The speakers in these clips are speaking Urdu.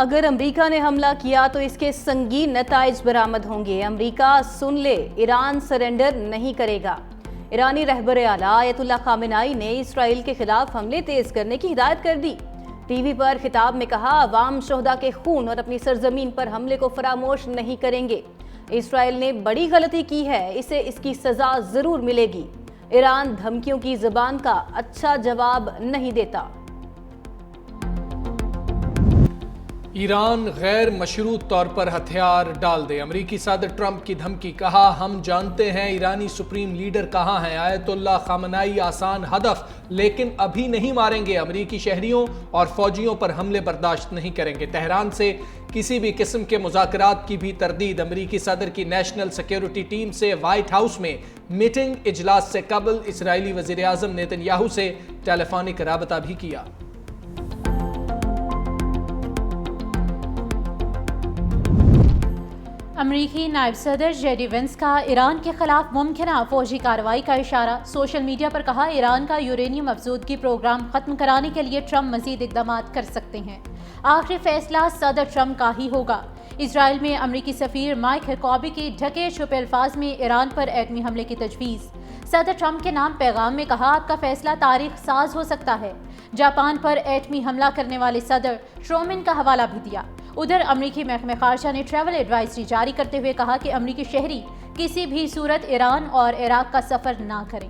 اگر امریکہ نے حملہ کیا تو اس کے سنگین نتائج برآمد ہوں گے۔ امریکہ سن لے، ایران سرنڈر نہیں کرے گا۔ ایرانی رہبر اعلیٰ آیت اللہ خامنائی نے اسرائیل کے خلاف حملے تیز کرنے کی ہدایت کر دی۔ ٹی وی پر خطاب میں کہا، عوام شہداء کے خون اور اپنی سرزمین پر حملے کو فراموش نہیں کریں گے۔ اسرائیل نے بڑی غلطی کی ہے، اسے اس کی سزا ضرور ملے گی۔ ایران دھمکیوں کی زبان کا اچھا جواب نہیں دیتا۔ ایران غیر مشروط طور پر ہتھیار ڈال دے، امریکی صدر ٹرمپ کی دھمکی۔ کہا، ہم جانتے ہیں ایرانی سپریم لیڈر کہاں ہیں۔ آیت اللہ خامنائی آسان ہدف لیکن ابھی نہیں ماریں گے۔ امریکی شہریوں اور فوجیوں پر حملے برداشت نہیں کریں گے۔ تہران سے کسی بھی قسم کے مذاکرات کی بھی تردید۔ امریکی صدر کی نیشنل سیکیورٹی ٹیم سے وائٹ ہاؤس میں میٹنگ۔ اجلاس سے قبل اسرائیلی وزیر اعظم نیتن یاہو سے ٹیلی فونک رابطہ بھی کیا۔ امریکی نائب صدر جے ڈی وینس کا ایران کے خلاف ممکنہ فوجی کارروائی کا اشارہ۔ سوشل میڈیا پر کہا، ایران کا یورینیم افزودگی پروگرام ختم کرانے کے لیے ٹرمپ مزید اقدامات کر سکتے ہیں۔ آخری فیصلہ صدر ٹرمپ کا ہی ہوگا۔ اسرائیل میں امریکی سفیر مائک ہکوبی کی ڈھکے چھپے الفاظ میں ایران پر ایٹمی حملے کی تجویز۔ صدر ٹرمپ کے نام پیغام میں کہا، آپ کا فیصلہ تاریخ ساز ہو سکتا ہے۔ جاپان پر ایٹمی حملہ کرنے والے صدر ٹرومن کا حوالہ بھی دیا۔ ادھر امریکی محکمہ خارجہ نے ٹریول ایڈوائزری جاری کرتے ہوئے کہا کہ امریکی شہری کسی بھی صورت ایران اور عراق کا سفر نہ کریں۔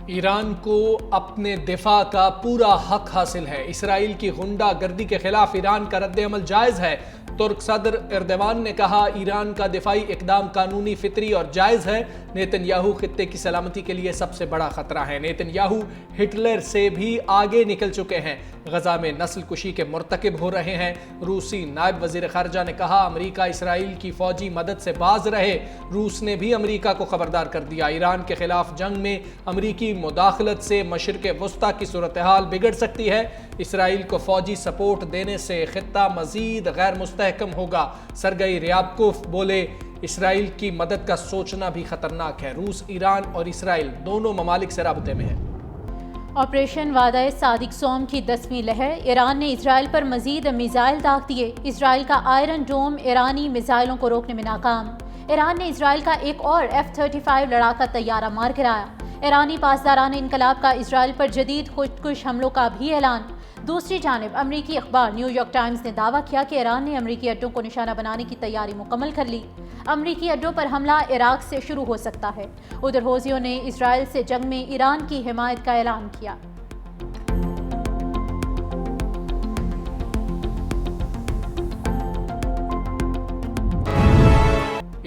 ایران کو اپنے دفاع کا پورا حق حاصل ہے۔ اسرائیل کی غنڈہ گردی کے خلاف ایران کا رد عمل جائز ہے۔ ترک صدر اردوان نے کہا، ایران کا دفاعی اقدام قانونی، فطری اور جائز ہے۔ نیتن یاہو خطے کی سلامتی کے لیے سب سے بڑا خطرہ ہے۔ نیتن یاہو ہٹلر سے بھی آگے نکل چکے ہیں۔ غزہ میں نسل کشی کے مرتکب ہو رہے ہیں۔ روسی نائب وزیر خارجہ نے کہا، امریکہ اسرائیل کی فوجی مدد سے باز رہے۔ روس نے بھی امریکہ کو خبردار کر دیا، ایران کے خلاف جنگ میں امریکی مداخلت سے مشرق وسطی کی صورتحال بگڑ سکتی ہے۔ اسرائیل کو فوجی سپورٹ دینے سے خطہ مزید غیر مستحکم ہوگا۔ سرگئی ریابکوف بولے، اسرائیل کی مدد کا سوچنا بھی خطرناک ہے۔ روس، ایران اور اسرائیل دونوں ممالک سے رابطے میں ہے۔ آپریشن وعدہ صادق سوم کی 10ویں لہر۔ ایران نے اسرائیل پر مزید میزائل داغ دیے۔ اسرائیل کا آئرن ڈوم ایرانی میزائلوں کو روکنے میں ناکام۔ ایران نے اسرائیل کا ایک اور F-35 لڑاکا طیارہ مار گرایا۔ ایرانی پاسداران انقلاب کا اسرائیل پر جدید خودکش حملوں کا بھی اعلان۔ دوسری جانب امریکی اخبار نیو یارک ٹائمز نے دعویٰ کیا کہ ایران نے امریکی اڈوں کو نشانہ بنانے کی تیاری مکمل کر لی۔ امریکی اڈوں پر حملہ عراق سے شروع ہو سکتا ہے۔ ادھر حوثیوں نے اسرائیل سے جنگ میں ایران کی حمایت کا اعلان کیا۔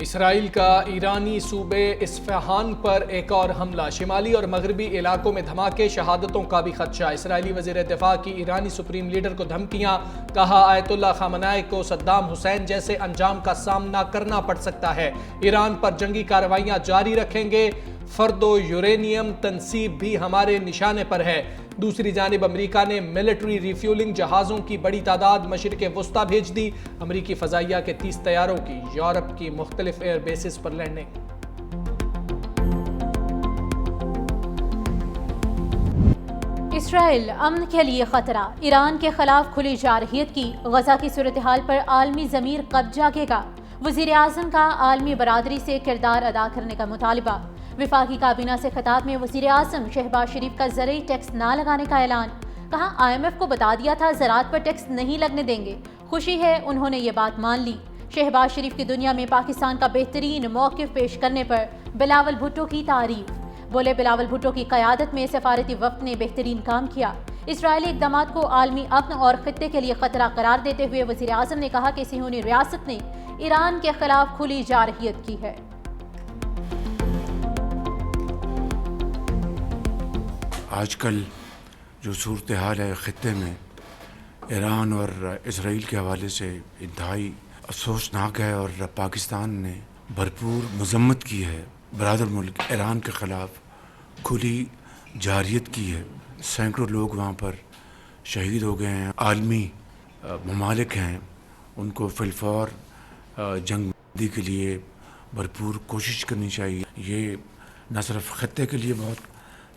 اسرائیل کا ایرانی صوبے اصفہان پر ایک اور حملہ۔ شمالی اور مغربی علاقوں میں دھماکے، شہادتوں کا بھی خدشہ۔ اسرائیلی وزیر دفاع کی ایرانی سپریم لیڈر کو دھمکیاں۔ کہا، آیت اللہ خامنائی کو صدام حسین جیسے انجام کا سامنا کرنا پڑ سکتا ہے۔ ایران پر جنگی کارروائیاں جاری رکھیں گے۔ فردو یورینیم تنصیب بھی ہمارے نشانے پر ہے۔ دوسری جانب امریکہ نے ملٹری ریفیولنگ جہازوں کی بڑی تعداد مشرق وسطی بھیج دی۔ امریکی فضائیہ کے 30 طیاروں کی یورپ کی مختلف ایئر بیسز پر لینڈنگ۔ اسرائیل امن کے لیے خطرہ، ایران کے خلاف کھلی جارحیت کی۔ غزہ کی صورتحال پر عالمی ضمیر کب جاگے گا؟ وزیر اعظم کا عالمی برادری سے کردار ادا کرنے کا مطالبہ۔ وفاقی کابینہ سے خطاب میں وزیر اعظم شہباز شریف کا زرعی ٹیکس نہ لگانے کا اعلان۔ کہا، IMF کو بتا دیا تھا زراعت پر ٹیکس نہیں لگنے دیں گے۔ خوشی ہے انہوں نے یہ بات مان لی۔ شہباز شریف کی دنیا میں پاکستان کا بہترین موقف پیش کرنے پر بلاول بھٹو کی تعریف۔ بولے، بلاول بھٹو کی قیادت میں سفارتی وفد نے بہترین کام کیا۔ اسرائیلی اقدامات کو عالمی امن اور خطے کے لیے خطرہ قرار دیتے ہوئے وزیر اعظم نے کہا کہ صہیونی ریاست نے ایران کے خلاف کھلی جارحیت کی ہے۔ آج کل جو صورتحال ہے خطے میں ایران اور اسرائیل کے حوالے سے انتہائی افسوسناک ہے، اور پاکستان نے بھرپور مذمت کی ہے۔ برادر ملک ایران کے خلاف کھلی جارحیت کی ہے۔ سینکڑوں لوگ وہاں پر شہید ہو گئے ہیں۔ عالمی ممالک ہیں، ان کو فی الفور جنگ بندی کے لیے بھرپور کوشش کرنی چاہیے۔ یہ نہ صرف خطے کے لیے بہت